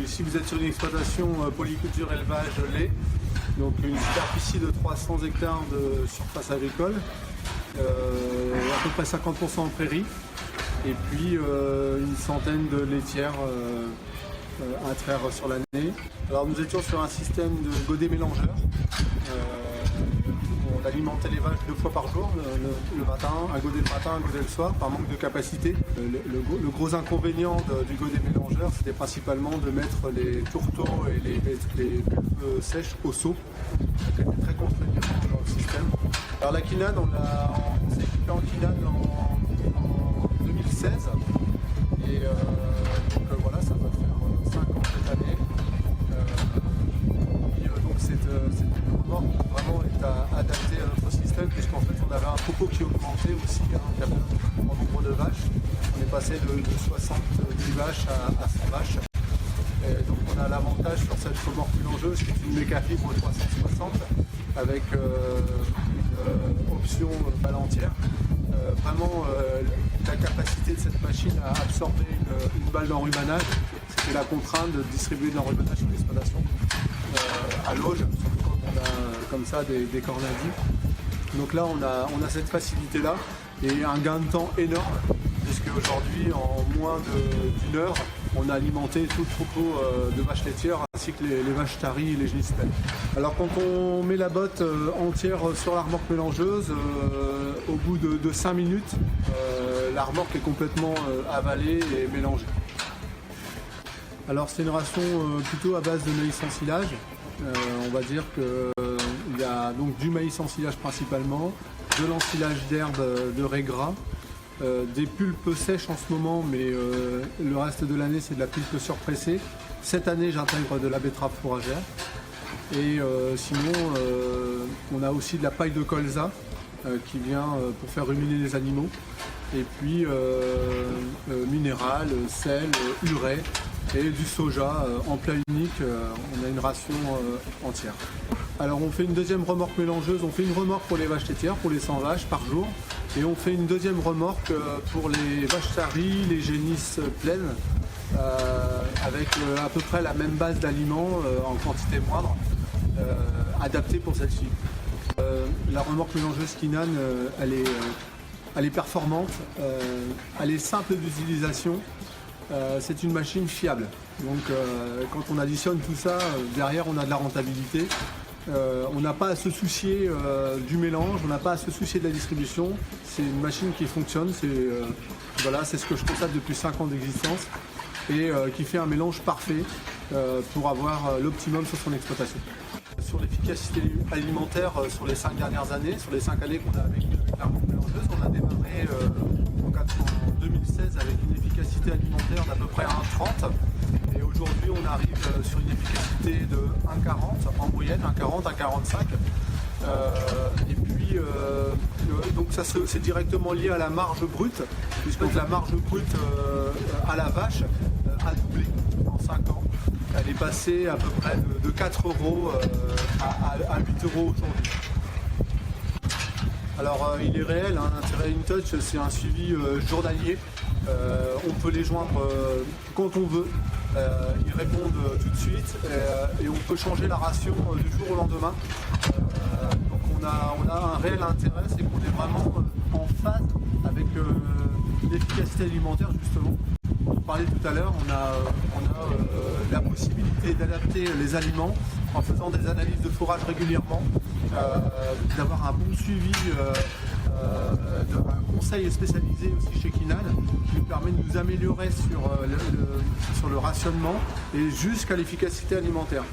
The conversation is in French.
ici vous êtes sur une exploitation polyculture élevage lait, donc une superficie de 300 hectares de surface agricole, à peu près 50% en prairie, et puis une centaine de laitières à traire sur l'année. Alors nous étions sur un système de godets mélangeurs. On alimentait les vaches 2 fois par jour, le matin, un godet le matin, un godet le soir, par manque de capacité. Le gros inconvénient du godet mélangeur, c'était principalement de mettre les tourteaux et les pulpes sèches au seau. C'était très contraignant dans le système. Alors la quinane, on s'est équipé en quinane en 2016. Et donc voilà, ça va faire 5 ans cette année. Donc cette remorque vraiment est adaptée à notre système, puisqu'en fait on avait un troupeau qui augmentait aussi en nombre de vaches. On est passé de 70 vaches à 100 vaches. Et donc on a l'avantage sur cette remorque mélangeuse qui est une mécafibre 360 avec une option balle entière. Vraiment la capacité de cette machine à absorber une balle d'enrhumanage, c'était la contrainte de distribuer de l'enrhumanage sur l'exploitation à l'auge, surtout quand on a comme ça des cornadis. Donc là on a cette facilité là et un gain de temps énorme, puisque aujourd'hui en moins d'une heure on a alimenté tout le troupeau de vaches laitières ainsi que les vaches taries et les génisses-pleines. Alors quand on met la botte entière sur la remorque mélangeuse, au bout de 5 minutes, la remorque est complètement avalée et mélangée. Alors c'est une ration plutôt à base de maïs en silage. On va dire qu'il y a donc du maïs en silage principalement, de l'ensilage d'herbe de raie gras, des pulpes sèches en ce moment, mais le reste de l'année c'est de la pulpe surpressée. Cette année j'intègre de la betterave fourragère. Et sinon on a aussi de la paille de colza qui vient pour faire ruminer les animaux. Et puis minéral, sel, urée et du soja en plat unique. On a une ration entière. Alors on fait une deuxième remorque mélangeuse, on fait une remorque pour les vaches laitières, pour les 100 vaches par jour. Et on fait une deuxième remorque pour les vaches taries, les génisses pleines, avec à peu près la même base d'aliments en quantité moindre, adaptée pour celle-ci. La remorque mélangeuse Quinane, elle est performante, elle est simple d'utilisation, c'est une machine fiable. Donc quand on additionne tout ça, derrière on a de la rentabilité. On n'a pas à se soucier du mélange, on n'a pas à se soucier de la distribution. C'est une machine qui fonctionne, c'est ce que je constate depuis 5 ans d'existence et qui fait un mélange parfait pour avoir l'optimum sur son exploitation. Sur l'efficacité alimentaire sur les 5 dernières années, sur les 5 années qu'on a avec la remorque mélangeuse, on a démarré en 2016 avec une efficacité alimentaire d'à peu près 1,30. Et aujourd'hui, on arrive sur une efficacité de 1,40 en moyenne, 1,40, 1,45. Et puis, donc ça c'est directement lié à la marge brute, puisque la marge brute à la vache a doublé en 5 ans. Elle est passée à peu près de 4 € à 8 € aujourd'hui. Alors il est réel, l'intérêt InTouch, c'est un suivi journalier. On peut les joindre quand on veut. Ils répondent tout de suite et on peut changer la ration du jour au lendemain. Donc on a un réel intérêt, c'est qu'on est vraiment en phase avec l'efficacité alimentaire justement. On parlait tout à l'heure, on a la possibilité d'adapter les aliments en faisant des analyses de fourrage régulièrement, d'avoir un bon suivi, un conseil spécialisé aussi chez Quinane qui nous permet de nous améliorer sur le rationnement et jusqu'à l'efficacité alimentaire.